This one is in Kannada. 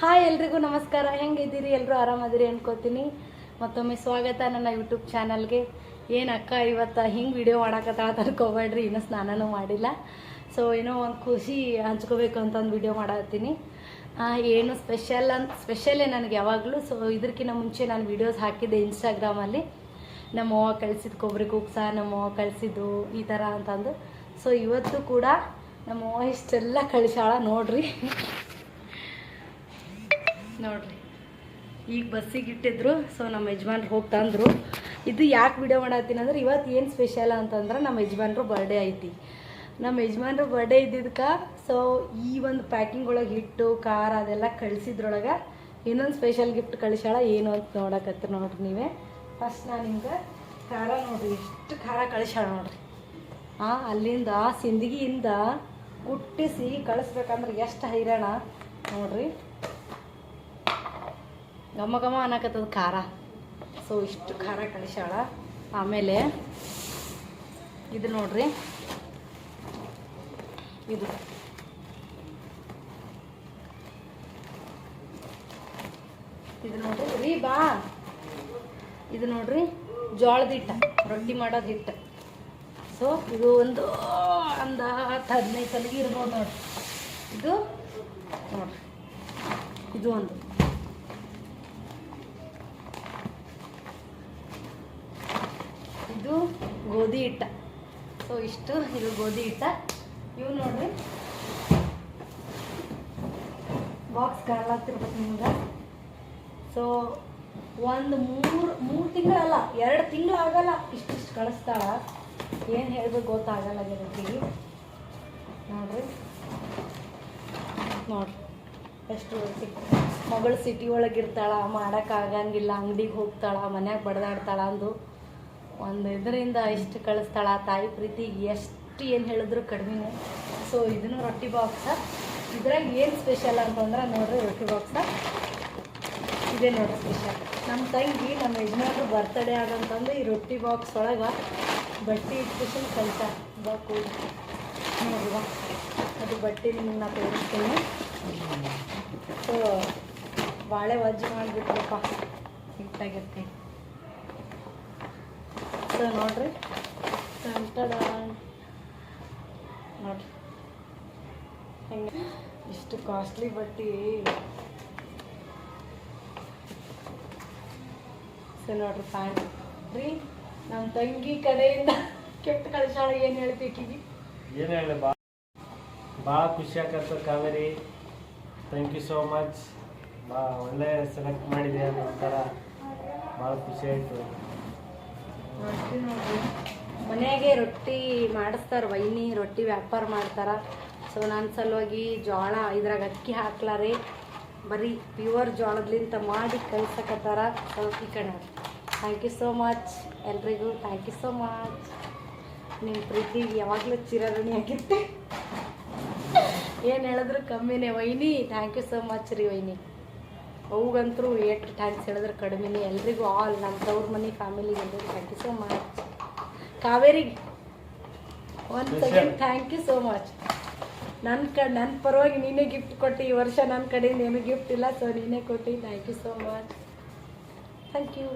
ಹಾಯ್ ಎಲ್ರಿಗೂ ನಮಸ್ಕಾರ. ಹೆಂಗಿದ್ದೀರಿ? ಎಲ್ಲರೂ ಆರಾಮದಿರಿ ಅನ್ಕೋತೀನಿ. ಮತ್ತೊಮ್ಮೆ ಸ್ವಾಗತ ನನ್ನ ಯೂಟ್ಯೂಬ್ ಚಾನಲ್ಗೆ. ಏನು ಅಕ್ಕ ಇವತ್ತು ಹಿಂಗೆ ವಿಡಿಯೋ ಮಾಡಕತ್ತಾಳ ತರ್ಕೋಬೇಡ್ರಿ, ಇನ್ನೂ ಸ್ನಾನನೂ ಮಾಡಿಲ್ಲ. ಸೊ ಏನೋ ಒಂದು ಖುಷಿ ಹಂಚ್ಕೋಬೇಕು ಅಂತಂದು ವಿಡಿಯೋ ಮಾಡತ್ತೀನಿ. ಏನು ಸ್ಪೆಷಲ್ಲೇ ನನಗೆ ಯಾವಾಗಲೂ. ಸೊ ಇದಕ್ಕಿಂತ ಮುಂಚೆ ನಾನು ವೀಡಿಯೋಸ್ ಹಾಕಿದ್ದೆ ಇನ್ಸ್ಟಾಗ್ರಾಮಲ್ಲಿ. ನಮ್ಮವ್ವ ಕಳಿಸಿದ್ದು ಕೊಬ್ಬರಿ ಕೂಗ್ಸ, ನಮ್ಮವ್ವ ಕಳಿಸಿದ್ದು ಈ ಥರ ಅಂತಂದು. ಸೊ ಇವತ್ತು ಕೂಡ ನಮ್ಮವ್ವ ಇಷ್ಟೆಲ್ಲ ಕಳಿಸಾಳ ನೋಡ್ರಿ. ನೋಡ್ರಿ, ಈಗ ಬಸ್ಸಿಗೆ ಇಟ್ಟಿದ್ರು. ಸೊ ನಮ್ಮ ಯಜಮಾನ್ರು ಹೋಗಿ ತಂದರು. ಇದು ಯಾಕೆ ವಿಡಿಯೋ ಮಾಡತ್ತೀನಿ ಅಂದ್ರೆ, ಇವತ್ತು ಏನು ಸ್ಪೆಷಲ್ ಅಂತಂದ್ರೆ ನಮ್ಮ ಯಜಮಾನ್ರು ಬರ್ಡೇ ಐತಿ. ನಮ್ಮ ಯಜಮಾನ್ರು ಬರ್ಡೇ ಇದ್ದಿದ್ದಕ್ಕೆ ಸೊ ಈ ಒಂದು ಪ್ಯಾಕಿಂಗ್ ಒಳಗೆ ಹಿಟ್ಟು ಖಾರ ಅದೆಲ್ಲ ಕಳಿಸಿದ್ರೊಳಗೆ ಇನ್ನೊಂದು ಸ್ಪೆಷಲ್ ಗಿಫ್ಟ್ ಕಳಿಸಾಳ. ಏನು ಅಂತ ನೋಡಕತ್ತೀರಿ ನೋಡ್ರಿ ನೀವೇ. ಫಸ್ಟ್ ನಾನು ನಿಮ್ಗೆ ಖಾರ ನೋಡ್ರಿ, ಎಷ್ಟು ಖಾರ ಕಳಿಸಾಳ ನೋಡ್ರಿ. ಅಲ್ಲಿಂದ ಸಿಂದಗಿಯಿಂದ ಕುಟ್ಟಿಸಿ ಕಳಿಸ್ಬೇಕಂದ್ರೆ ಎಷ್ಟು ಹೈರಾಣ ನೋಡ್ರಿ. ಘಮ ಘಮ ಅನ್ನಕತ್ತದ ಖಾರ. ಸೊ ಇಷ್ಟು ಖಾರ ಕಳಿಸಾಳ. ಆಮೇಲೆ ಇದು ನೋಡ್ರಿ, ಇದು ನೋಡ್ರಿ ರೀ ಬಾ. ಇದು ನೋಡ್ರಿ ಜೋಳದ ಹಿಟ್ಟು, ರೊಟ್ಟಿ ಮಾಡೋದು ಹಿಟ್ಟು. ಸೊ ಇದು ಒಂದು 10-15 ಸಲಿಗೆ ಇರ್ಬೋದು ನೋಡ್ರಿ. ಇದು ನೋಡ್ರಿ, ಇದು ಒಂದು. ಇದು ಗೋಧಿ ಹಿಟ್ಟ. ಸೊ ಇಷ್ಟು ಇದು ಗೋಧಿ ಹಿಟ್ಟ. ಇವು ನೋಡ್ರಿ ಬಾಕ್ಸ್ ಕಾಣಲಾಗ್ತಿರ್ಬೇಕು ನಿಮ್ಗೆ. ಸೊ ಒಂದು ಮೂರು ತಿಂಗಳಲ್ಲ, 2 ತಿಂಗಳು ಆಗಲ್ಲ ಇಷ್ಟಿಷ್ಟು ಕಳಿಸ್ತಾಳ. ಏನು ಹೇಳ್ಬೇಕು ಗೊತ್ತಾಗಲ್ಲ ಗೆಳತಿಗೆ. ನೋಡ್ರಿ ಎಷ್ಟು ಮಗಳು ಸಿಟಿ ಒಳಗಿರ್ತಾಳ, ಮಾಡೋಕ್ಕಾಗಂಗಿಲ್ಲ, ಅಂಗಡಿಗೆ ಹೋಗ್ತಾಳ, ಮನ್ಯಾಗ ಬಡ್ದಾಡ್ತಾಳ ಅಂದು ಒಂದು ಇದರಿಂದ ಇಷ್ಟು ಕಳಿಸ್ತಾಳ. ತಾಯಿ ಪ್ರೀತಿಗೆ ಎಷ್ಟು ಏನು ಹೇಳಿದ್ರು ಕಡಿಮೆ. ಸೊ ಇದನ್ನು ರೊಟ್ಟಿ ಬಾಕ್ಸ. ಇದ್ರಾಗ ಏನು ಸ್ಪೆಷಲ್ ಅಂತಂದ್ರೆ ನೋಡ್ರಿ, ರೊಟ್ಟಿ ಬಾಕ್ಸ ಇದೇ ನೋಡ್ರಿ ಸ್ಪೆಷಲ್. ನಮ್ಮ ತಂಗಿ ನಮ್ಮ ಯಜಮಾನ್ರು ಬರ್ತಡೇ ಆದಂತಂದು ಈ ರೊಟ್ಟಿ ಬಾಕ್ಸ್ ಒಳಗೆ ಬಟ್ಟೆ ಇಟ್ಬಿಟ್ಟು ಕಳಿಸ್ತಾರೆ. ಬಾಕು ನೋಡ್ರಿ, ಅದು ಬಟ್ಟೆ ನಿಮ್ಗೆ ನಾ ತೋರಿಸ್ತೀನಿ. ಸೊ ಬಾಳೆ ವಜ್ಜಿ ಮಾಡಿಬಿಟ್ರಪ್ಪ, ಹಿಟ್ಟಾಗಿರ್ತೀನಿ. ಸೊ ನೋಡ್ರಿ ನೋಡ್ರಿ ಹೆಂಗೆ ಇಷ್ಟು ಕಾಸ್ಟ್ಲಿ ಬಟ್ಟೆ. ಸೊ ನೋಡ್ರಿ ಪ್ಯಾಂಟ್ ರೀ, ನಮ್ಮ ತಂಗಿ ಕಡೆಯಿಂದ ಕೆಟ್ಟ ಕಳಿಸಾಳ. ಏನು ಹೇಳ್ಬೇಕೀಗ? ಏನು ಹೇಳಿ, ಭಾಳ ಖುಷಿ ಆಗತ್ತೆ Kaveri. Thank you so much. ಒಳ್ಳೆ ಸೆಲೆಕ್ಟ್ ಮಾಡಿದೆ ಒಂಥರ ಭಾಳ ಖುಷಿ ಆಯಿತು. ರೊಟ್ಟಿ ನೋಡ್ರಿ, ಮನೆಯಾಗೆ ರೊಟ್ಟಿ ಮಾಡಿಸ್ತಾರೆ ವೈನಿ, ರೊಟ್ಟಿ ವ್ಯಾಪಾರ ಮಾಡ್ತಾರೆ. ಸೊ ನನ್ನ ಸಲುವಾಗಿ ಜೋಳ ಇದ್ರಾಗ ಅಕ್ಕಿ ಹಾಕ್ಲಾರೆ, ಬರೀ ಪ್ಯೂರ್ ಜೋಳದ್ಲಿಂತ ಮಾಡಿ ಕಳ್ಸಕತ್ತಾರ. ಸೊ ಈ ಕಡೆ ಥ್ಯಾಂಕ್ ಯು ಸೋ ಮಚ್ ಎಲ್ರಿಗೂ. Thank you so much. ನಿಮ್ಮ ಪ್ರೀತಿಗೆ ಯಾವಾಗಲೂ ಚಿರಋಣಿ ಆಗಿತ್ತೆ. ಏನು ಹೇಳಿದ್ರು ಕಮ್ಮಿನೇ ವೈನಿ. ಥ್ಯಾಂಕ್ ಯು ಸೋ ಮಚ್ ರೀ ವೈನಿ. ಅವಾಗಂತರೂ ಎಷ್ಟು ಥ್ಯಾಂಕ್ಸ್ ಹೇಳಿದ್ರೆ ಕಡಿಮೆನೇ. ಎಲ್ರಿಗೂ ಆಲ್ ನಮ್ಮ ತವ್ರ ಮನೆ ಫ್ಯಾಮಿಲಿಗೆ ಎಲ್ರಿಗೂ ಥ್ಯಾಂಕ್ ಯು ಸೋ ಮಚ್. ಕಾವೇರಿಗೆ ಒಂದು second thank you so much. ನನ್ನ ಪರವಾಗಿ ನೀನೇ ಗಿಫ್ಟ್ ಕೊಟ್ಟು ಈ ವರ್ಷ ನನ್ನ ಕಡೆಯಿಂದ ಏನೂ ಗಿಫ್ಟ್ ಇಲ್ಲ. ಸೊ ನೀನೇ ಕೊಟ್ಟು thank you so much. Thank you.